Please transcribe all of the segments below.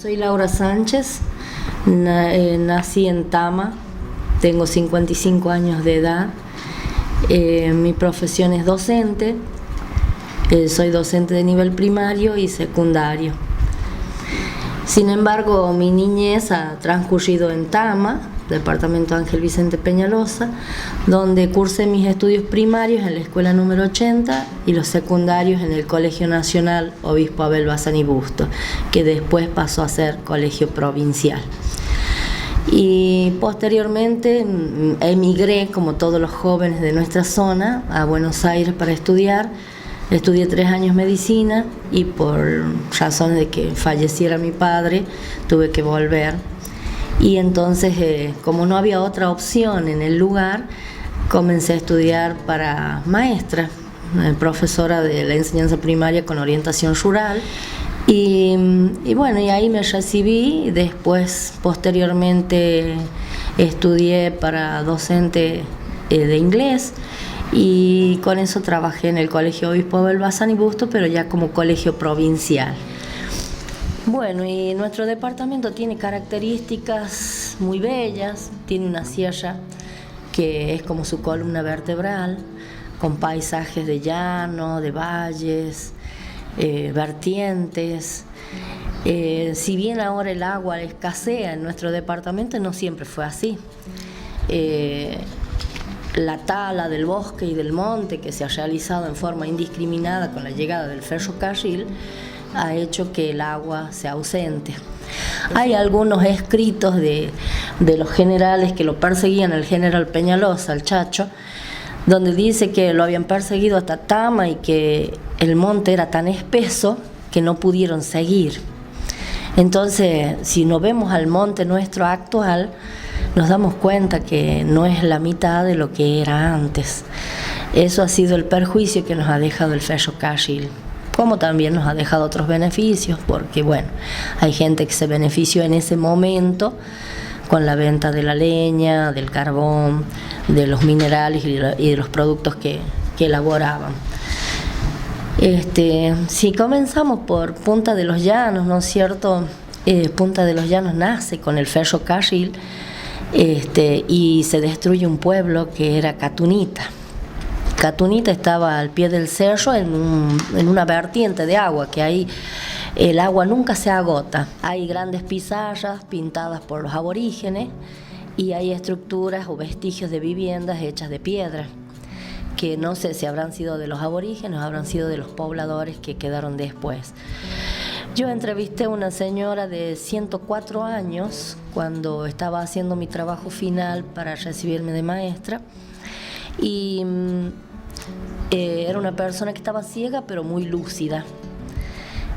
Soy Laura Sánchez, nací en Tama, tengo 55 años de edad, mi profesión es docente, soy docente de nivel primario y secundario. Sin embargo, mi niñez ha transcurrido en Tama, departamento Ángel Vicente Peñalosa, donde cursé mis estudios primarios en la escuela número 80 y los secundarios en el Colegio Nacional Obispo Abel Bazán y Busto, que después pasó a ser colegio provincial. Y posteriormente emigré, como todos los jóvenes de nuestra zona, a Buenos Aires para estudiar. Estudié 3 años medicina y por razones de que falleciera mi padre tuve que volver. Y entonces, como no había otra opción en el lugar, comencé a estudiar para maestra, profesora de la enseñanza primaria con orientación rural. Y bueno, y ahí me recibí. Después, posteriormente, estudié para docente de inglés. Y con eso trabajé en el Colegio Obispo Abel Bazán y Busto, pero ya como colegio provincial. Bueno, y nuestro departamento tiene características muy bellas, tiene una sierra que es como su columna vertebral, con paisajes de llano, de valles, vertientes. Si bien ahora el agua escasea en nuestro departamento, no siempre fue así. La tala del bosque y del monte que se ha realizado en forma indiscriminada con la llegada del ferrocarril ha hecho que el agua sea ausente. Hay algunos escritos de los generales que lo perseguían, el general Peñalosa, el Chacho, donde dice que lo habían perseguido hasta Tama y que el monte era tan espeso que no pudieron seguir. Entonces, si nos vemos al monte nuestro actual, nos damos cuenta que no es la mitad de lo que era antes. Eso ha sido el perjuicio que nos ha dejado el ferrocarril, como también nos ha dejado otros beneficios, porque bueno, hay gente que se benefició en ese momento con la venta de la leña, del carbón, de los minerales y de los productos que elaboraban. Si comenzamos por Punta de los Llanos, ¿no es cierto? Punta de los Llanos nace con el ferrocarril y se destruye un pueblo que era Catunita. Catunita estaba al pie del cerro en una vertiente de agua, que ahí el agua nunca se agota. Hay grandes pizarras pintadas por los aborígenes y hay estructuras o vestigios de viviendas hechas de piedra, que no sé si habrán sido de los aborígenes o habrán sido de los pobladores que quedaron después. Yo entrevisté a una señora de 104 años cuando estaba haciendo mi trabajo final para recibirme de maestra, y era una persona que estaba ciega pero muy lúcida.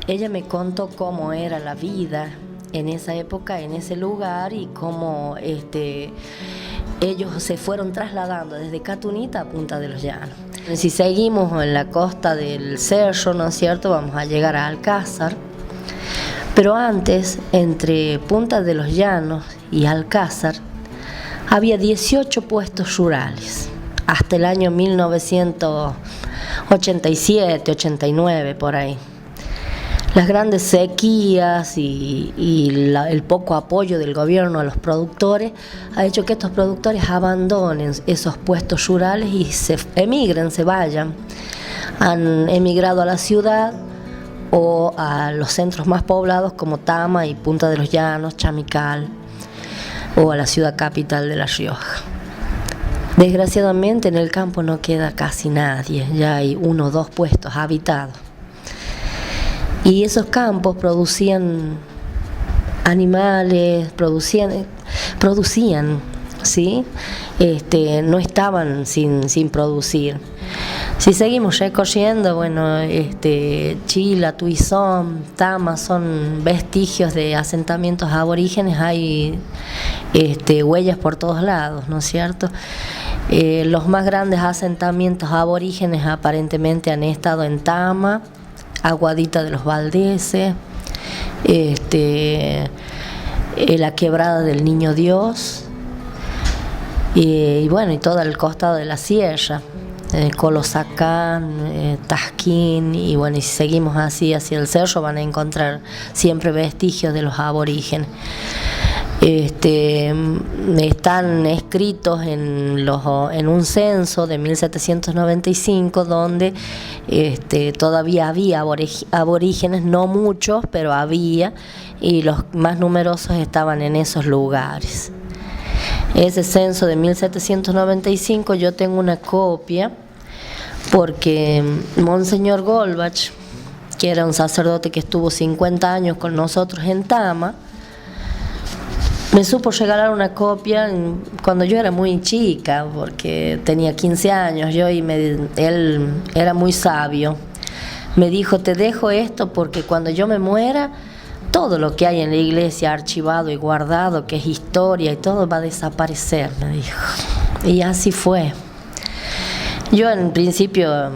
Ella me contó cómo era la vida en esa época, en ese lugar, y cómo ellos se fueron trasladando desde Catunita a Punta de los Llanos. Si seguimos en la costa del cerro, ¿no es cierto?, vamos a llegar a Alcázar. Pero antes, entre Punta de los Llanos y Alcázar, había 18 puestos rurales, hasta el año 1987, 89, por ahí. Las grandes sequías y el poco apoyo del gobierno a los productores ha hecho que estos productores abandonen esos puestos rurales y se emigren, se vayan. Han emigrado a la ciudad o a los centros más poblados como Tama y Punta de los Llanos, Chamical, o a la ciudad capital de La Rioja. Desgraciadamente en el campo no queda casi nadie, ya hay 1 o 2 puestos habitados. Y esos campos producían animales, producían, ¿sí? No estaban sin producir. Si seguimos recorriendo, bueno, Chila, Tuizón, Tama son vestigios de asentamientos aborígenes, hay huellas por todos lados, ¿no es cierto? Los más grandes asentamientos aborígenes aparentemente han estado en Tama, Aguadita de los Valdeses, la Quebrada del Niño Dios, y bueno, y todo el costado de la sierra. Colosacán, Tasquín, y bueno, y si seguimos así hacia el cerro van a encontrar siempre vestigios de los aborígenes. Están escritos en un censo de 1795 donde todavía había aborígenes, no muchos, pero había, y los más numerosos estaban en esos lugares. Ese censo de 1795 yo tengo una copia porque Monseñor Golbach, que era un sacerdote que estuvo 50 años con nosotros en Tama, me supo regalar una copia cuando yo era muy chica, porque tenía 15 años yo, y él era muy sabio. Me dijo: te dejo esto porque cuando yo me muera, todo lo que hay en la iglesia archivado y guardado, que es historia y todo, va a desaparecer, me dijo. Y así fue. Yo en principio,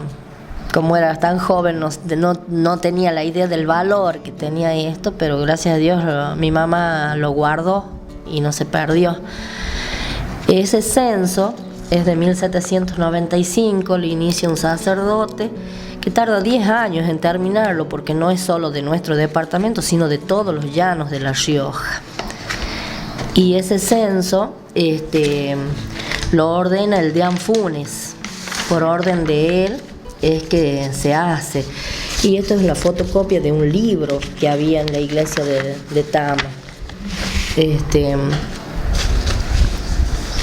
como era tan joven, no tenía la idea del valor que tenía esto, pero gracias a Dios mi mamá lo guardó y no se perdió. Ese censo es de 1795, lo inicia un sacerdote que tarda 10 años en terminarlo, porque no es solo de nuestro departamento, sino de todos los llanos de La Rioja. Y ese censo lo ordena el deán Funes, por orden de él es que se hace. Y esto es la fotocopia de un libro que había en la iglesia de Tama.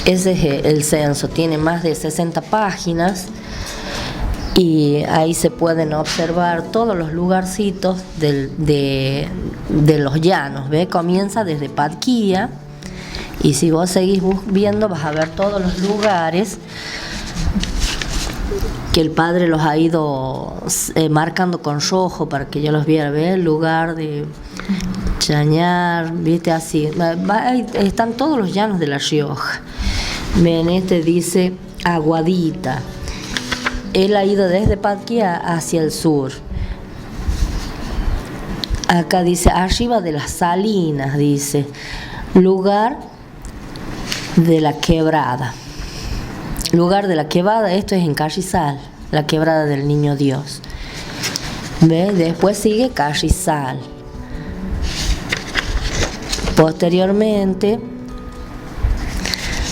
Ese es el censo, tiene más de 60 páginas y ahí se pueden observar todos los lugarcitos de los llanos, ¿ve? Comienza desde Patquía y si vos seguís viendo vas a ver todos los lugares que el padre los ha ido marcando con rojo para que yo los viera, ¿ve? El lugar de Chañar, viste, así. Están todos los llanos de La Rioja. Ven, dice Aguadita. Él ha ido desde Patquía hacia el sur. Acá dice arriba de las Salinas, dice lugar de la Quebrada. Lugar de la Quebrada, esto es en Carrizal, la Quebrada del Niño Dios. ¿Ve? Después sigue Carrizal. Posteriormente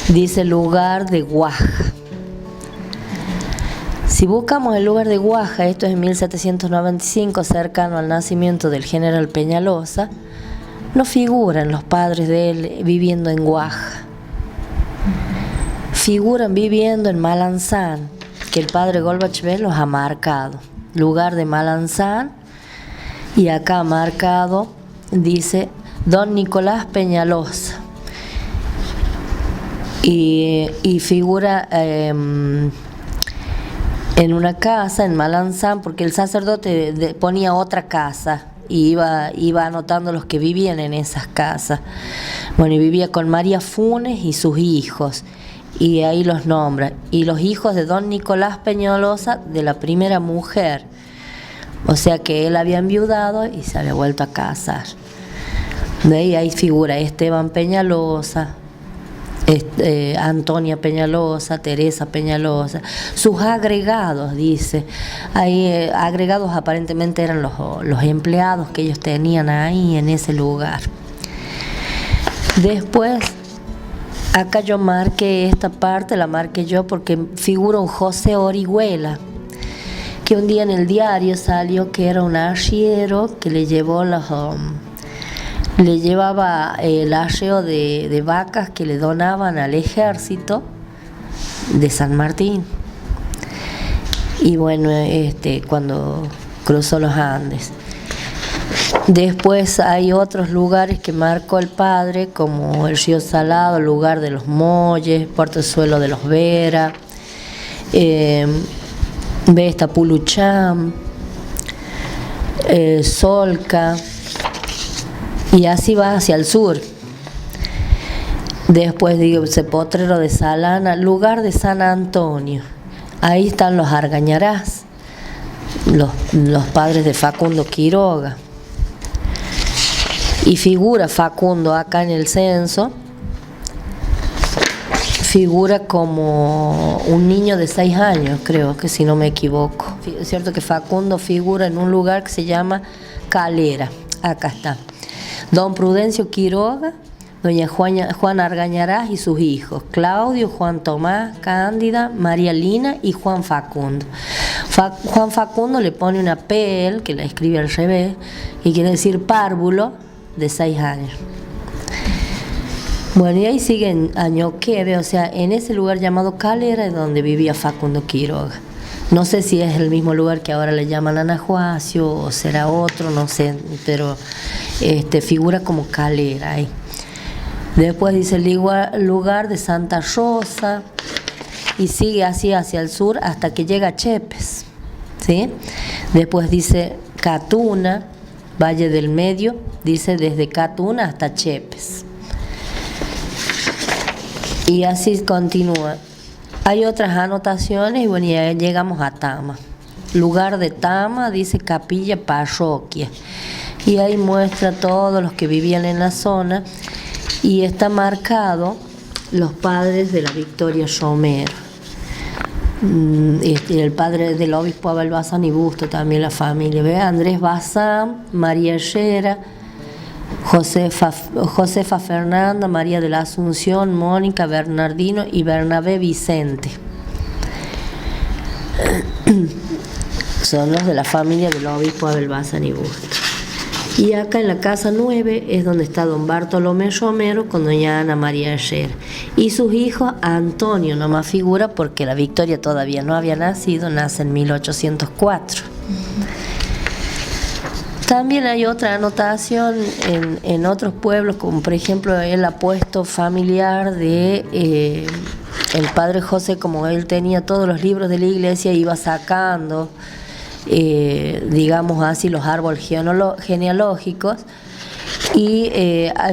dice lugar de Guaja. Si buscamos el lugar de Guaja, esto es en 1795, cercano al nacimiento del general Peñalosa, no figuran los padres de él viviendo en Guaja. Figuran viviendo en Malanzán, que el padre Golbach los ha marcado. Lugar de Malanzán, y acá marcado dice Don Nicolás Peñalosa. Y figura en una casa en Malanzán, porque el sacerdote ponía otra casa y iba anotando los que vivían en esas casas. Bueno, y vivía con María Funes y sus hijos, y ahí los nombra. Y los hijos de Don Nicolás Peñalosa, de la primera mujer, o sea que él había enviudado y se había vuelto a casar. De ahí figura Esteban Peñalosa, Antonia Peñalosa, Teresa Peñalosa, sus agregados, dice. Ahí agregados aparentemente eran los empleados que ellos tenían ahí en ese lugar. Después, acá yo marqué esta parte, la marqué yo porque figura un José Orihuela, que un día en el diario salió que era un arriero que le llevaba el arreo de vacas que le donaban al ejército de San Martín. Y bueno, cuando cruzó los Andes. Después hay otros lugares que marcó el padre, como el Río Salado, el lugar de los Molles, Puerto-Suelo de los Vera, Pulucham, Solca, y así va hacia el sur. Después digo Potrero de Salana, lugar de San Antonio. Ahí están los Argañarás, los padres de Facundo Quiroga. Y figura Facundo acá en el censo, figura como un niño de 6 años, creo que si no me equivoco. Es cierto que Facundo figura en un lugar que se llama Calera, acá está. Don Prudencio Quiroga, doña Juana Argañarás y sus hijos, Claudio, Juan Tomás, Cándida, María Lina y Juan Facundo. Juan Facundo le pone una P, que la escribe al revés, y quiere decir párvulo, de 6 años. Bueno, y ahí sigue a Ñoquebe, o sea, en ese lugar llamado Calera es donde vivía Facundo Quiroga. No sé si es el mismo lugar que ahora le llaman Anahuacio o será otro, no sé, pero figura como Calera ahí. Después dice el lugar de Santa Rosa y sigue así hacia el sur hasta que llega a Chepes, ¿sí? Después dice Catuna, Valle del Medio, dice desde Catuna hasta Chepes. Y así continúa. Hay otras anotaciones y bueno, ya llegamos a Tama. Lugar de Tama, dice capilla, parroquia. Y ahí muestra todos los que vivían en la zona y está marcado los padres de la Victoria Romero. El padre del obispo Abel Bazán y Busto, también la familia. ¿Ve? Andrés Bazán, María Herrera, Josefa Fernanda, María de la Asunción, Mónica, Bernardino y Bernabé Vicente. Son los de la familia del obispo Abel Bazán y Busto. Y acá en la casa 9 es donde está don Bartolomé Romero con doña Ana María Herrera. Y sus hijos, Antonio, no más figura porque la Victoria todavía no había nacido, nace en 1804. También hay otra anotación en otros pueblos, como por ejemplo el apuesto familiar de el padre José, como él tenía todos los libros de la iglesia, iba sacando, digamos así, los árboles genealógicos, y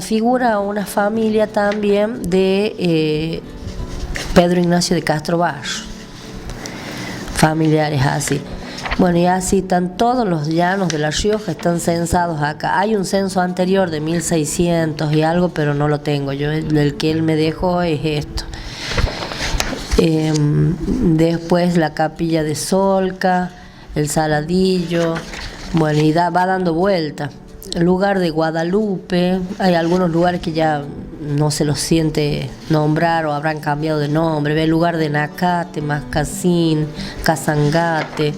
figura una familia también de Pedro Ignacio de Castro Barros, familiares así. Bueno, y así están todos los llanos de La Rioja, están censados acá. Hay un censo anterior de 1600 y algo, pero no lo tengo yo, el que él me dejó es esto. Después la capilla de Solca, el Saladillo, bueno, y va dando vuelta. El lugar de Guadalupe, hay algunos lugares que ya no se los siente nombrar o habrán cambiado de nombre. Ve el lugar de Nacate, Mascacín, Casangate.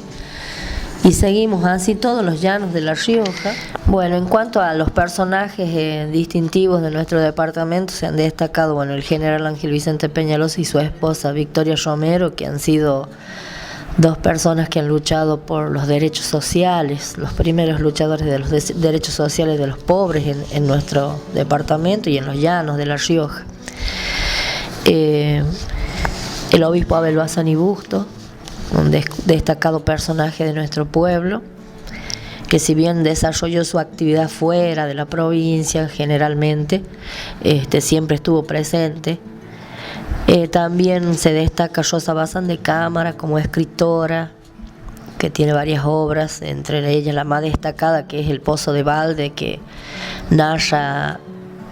Y seguimos así todos los llanos de La Rioja. Bueno, en cuanto a los personajes distintivos de nuestro departamento, se han destacado, bueno, el general Ángel Vicente Peñalosa y su esposa Victoria Romero, que han sido dos personas que han luchado por los derechos sociales, los primeros luchadores de los derechos sociales de los pobres en nuestro departamento y en los llanos de La Rioja. El obispo Abel Bazán y Busto, un destacado personaje de nuestro pueblo, que si bien desarrolló su actividad fuera de la provincia generalmente, siempre estuvo presente. También se destaca Rosa Bazán de Cámara como escritora, que tiene varias obras, entre ellas la más destacada, que es El Pozo de Balde, que narra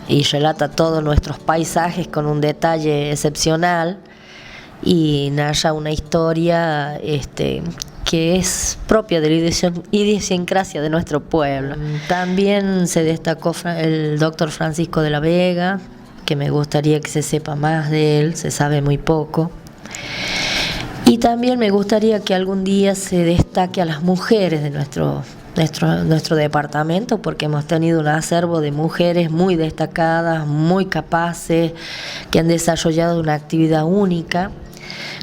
y relata todos nuestros paisajes con un detalle excepcional, y narra una historia que es propia de la idiosincrasia de nuestro pueblo. También se destacó el doctor Francisco de la Vega, que me gustaría que se sepa más de él, se sabe muy poco. Y también me gustaría que algún día se destaque a las mujeres de nuestro departamento, porque hemos tenido un acervo de mujeres muy destacadas, muy capaces, que han desarrollado una actividad única,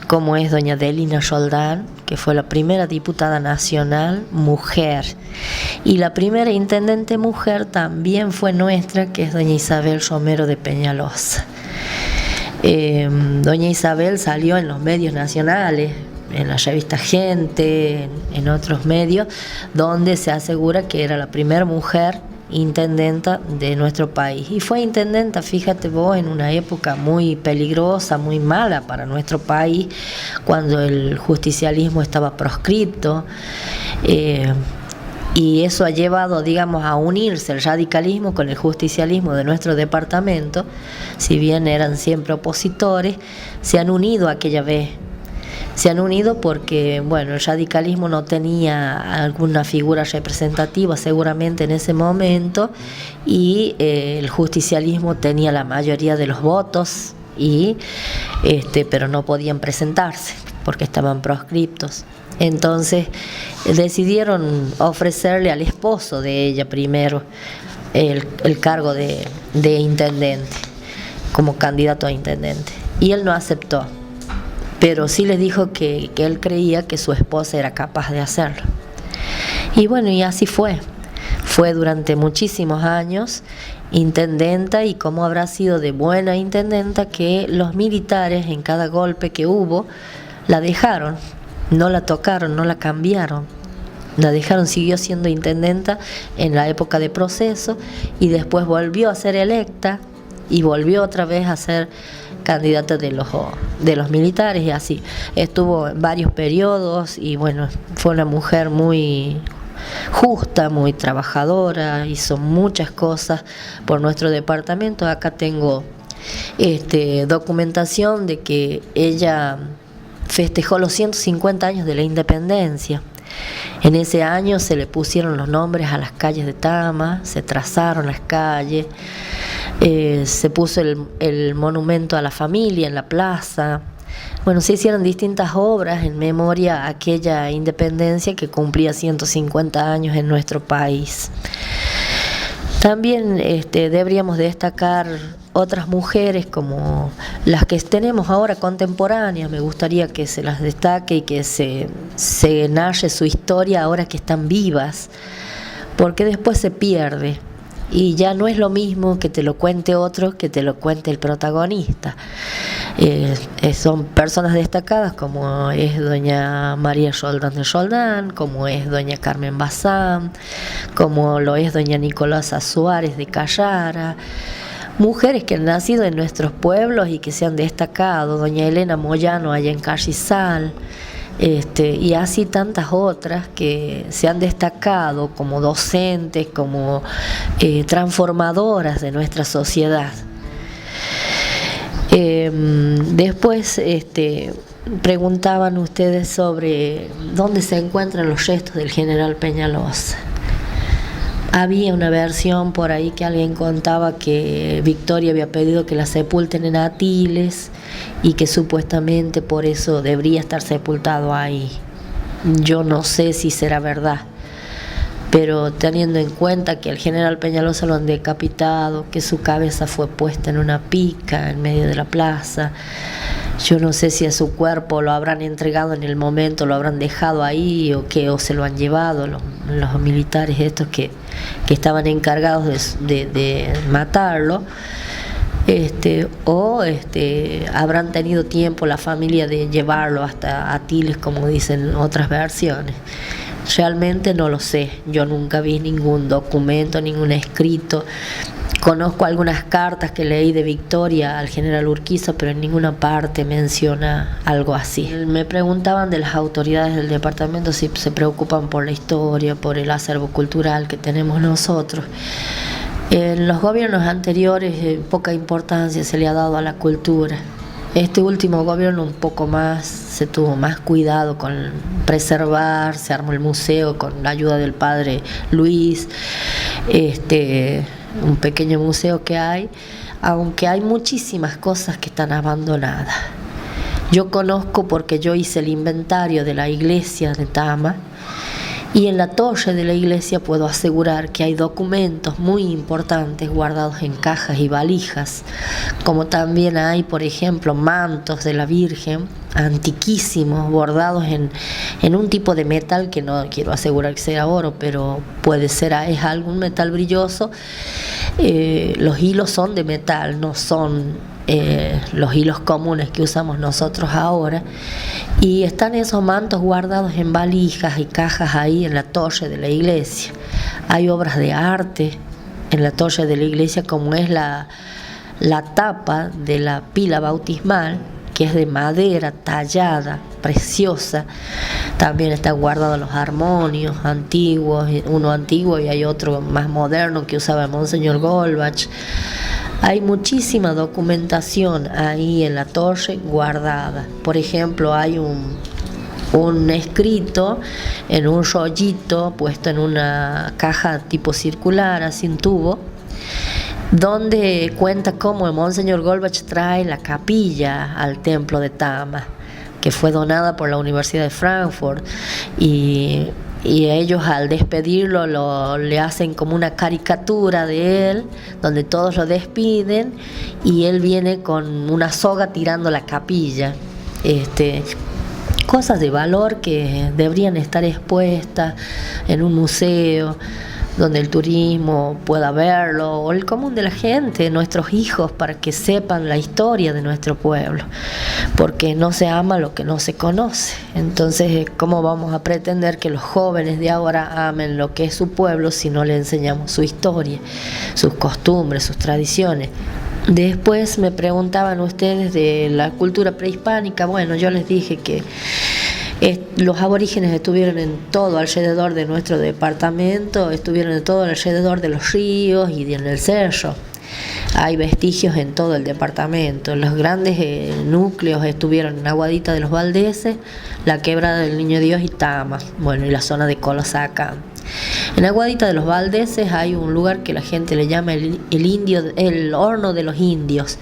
como es doña Delina Roldán, que fue la primera diputada nacional mujer, y la primera intendente mujer también fue nuestra, que es doña Isabel Romero de Peñalosa. Doña Isabel salió en los medios nacionales, en la revista Gente, en otros medios, donde se asegura que era la primera mujer intendenta de nuestro país. Y fue intendenta, fíjate vos, en una época muy peligrosa, muy mala para nuestro país, cuando el justicialismo estaba proscripto. Y eso ha llevado, digamos, a unirse el radicalismo con el justicialismo de nuestro departamento. Si bien eran siempre opositores, se han unido aquella vez. Se han unido porque, bueno, el radicalismo no tenía alguna figura representativa seguramente en ese momento, y el justicialismo tenía la mayoría de los votos, pero no podían presentarse porque estaban proscriptos. Entonces decidieron ofrecerle al esposo de ella primero el cargo de intendente, como candidato a intendente, y él no aceptó, pero sí les dijo que él creía que su esposa era capaz de hacerlo. Y bueno, y así fue durante muchísimos años intendenta, y cómo habrá sido de buena intendenta que los militares en cada golpe que hubo la dejaron. No la tocaron, no la cambiaron, la dejaron, siguió siendo intendenta en la época de proceso, y después volvió a ser electa y volvió otra vez a ser candidata de los militares, y así estuvo en varios periodos. Y bueno, fue una mujer muy justa, muy trabajadora, hizo muchas cosas por nuestro departamento. Acá tengo documentación de que ella festejó los 150 años de la independencia. En ese año se le pusieron los nombres a las calles de Tama, se trazaron las calles, se puso el monumento a la familia en la plaza. Bueno, se hicieron distintas obras en memoria a aquella independencia que cumplía 150 años en nuestro país. También deberíamos destacar otras mujeres como las que tenemos ahora contemporáneas. Me gustaría que se las destaque y que se narre su historia ahora que están vivas, porque después se pierde y ya no es lo mismo que te lo cuente otro que te lo cuente el protagonista. Son personas destacadas como es doña María Roldán de Roldán, como es doña Carmen Bazán, como lo es doña Nicolasa Suárez de Carrara. Mujeres que han nacido en nuestros pueblos y que se han destacado, doña Elena Moyano allá en Carrizal, y así tantas otras que se han destacado como docentes, como transformadoras de nuestra sociedad. Después preguntaban ustedes sobre dónde se encuentran los restos del general Peñalosa. Había una versión por ahí que alguien contaba que Victoria había pedido que la sepulten en Atiles y que supuestamente por eso debería estar sepultado ahí. Yo no sé si será verdad, pero teniendo en cuenta que al general Peñalosa lo han decapitado, que su cabeza fue puesta en una pica en medio de la plaza, yo no sé si a su cuerpo lo habrán entregado en el momento, lo habrán dejado ahí o se lo han llevado los militares estos que estaban encargados de matarlo, habrán tenido tiempo la familia de llevarlo hasta Atiles, como dicen otras versiones. Realmente no lo sé, yo nunca vi ningún documento, ningún escrito. Conozco algunas cartas que leí de Victoria al general Urquiza, pero en ninguna parte menciona algo así. Me preguntaban de las autoridades del departamento si se preocupan por la historia, por el acervo cultural que tenemos nosotros. En los gobiernos anteriores poca importancia se le ha dado a la cultura. Este último gobierno un poco más, se tuvo más cuidado con preservar, se armó el museo con la ayuda del padre Luis, un pequeño museo que hay, aunque hay muchísimas cosas que están abandonadas. Yo conozco porque yo hice el inventario de la iglesia de Tama, y en la torre de la iglesia puedo asegurar que hay documentos muy importantes guardados en cajas y valijas, como también hay, por ejemplo, mantos de la Virgen antiquísimos, bordados en un tipo de metal que no quiero asegurar que sea oro, pero puede ser, es algún metal brilloso. Los hilos son de metal, no son los hilos comunes que usamos nosotros ahora, y están esos mantos guardados en valijas y cajas ahí en la torre de la iglesia. Hay obras de arte en la torre de la iglesia, como es la tapa de la pila bautismal, que es de madera tallada, preciosa. También están guardados los armonios antiguos, uno antiguo y hay otro más moderno que usaba Monseñor Golbach. Hay muchísima documentación ahí en la torre guardada. Por ejemplo, hay un escrito en un rollito puesto en una caja tipo circular, así en tubo, donde cuenta cómo el Monseñor Golbach trae la capilla al templo de Tama, que fue donada por la Universidad de Frankfurt, y ellos al despedirlo le hacen como una caricatura de él, donde todos lo despiden y él viene con una soga tirando la capilla. Cosas de valor que deberían estar expuestas en un museo donde el turismo pueda verlo, o el común de la gente, nuestros hijos, para que sepan la historia de nuestro pueblo, porque no se ama lo que no se conoce. Entonces, ¿cómo vamos a pretender que los jóvenes de ahora amen lo que es su pueblo si no le enseñamos su historia, sus costumbres, sus tradiciones? Después me preguntaban ustedes de la cultura prehispánica. Bueno, yo les dije que los aborígenes estuvieron en todo alrededor de nuestro departamento, estuvieron en todo alrededor de los ríos y en el cerro. Hay vestigios en todo el departamento. Los grandes núcleos estuvieron en Aguadita de los Valdeses, la Quebrada del Niño Dios y Tama, bueno, y la zona de Colosaca. En Aguadita de los Valdeses hay un lugar que la gente le llama el horno de los indios,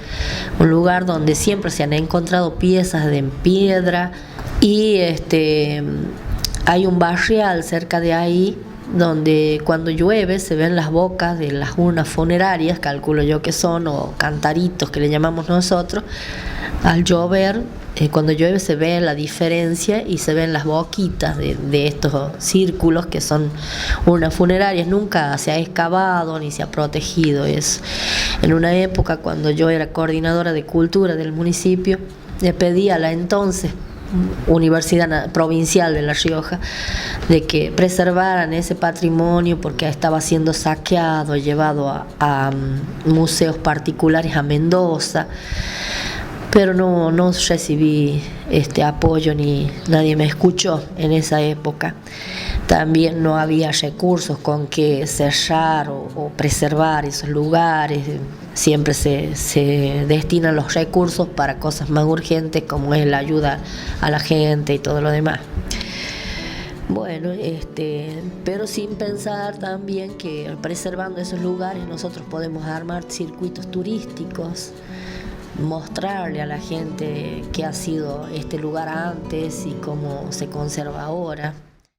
un lugar donde siempre se han encontrado piezas de piedra, y hay un barrial cerca de ahí donde cuando llueve se ven las bocas de las urnas funerarias, calculo yo que son, o cantaritos que le llamamos nosotros. Al llover, cuando llueve se ve la diferencia y se ven las boquitas de estos círculos que son urnas funerarias. Nunca se ha excavado ni se ha protegido eso. En una época, cuando yo era coordinadora de cultura del municipio, le pedí a la entonces Universidad Provincial de La Rioja de que preservaran ese patrimonio, porque estaba siendo saqueado, llevado a museos particulares a Mendoza, pero no recibí apoyo ni nadie me escuchó en esa época. También no había recursos con que cerrar o preservar esos lugares. Siempre se destinan los recursos para cosas más urgentes, como es la ayuda a la gente y todo lo demás. Bueno, pero sin pensar también que preservando esos lugares nosotros podemos armar circuitos turísticos, mostrarle a la gente qué ha sido este lugar antes y cómo se conserva ahora.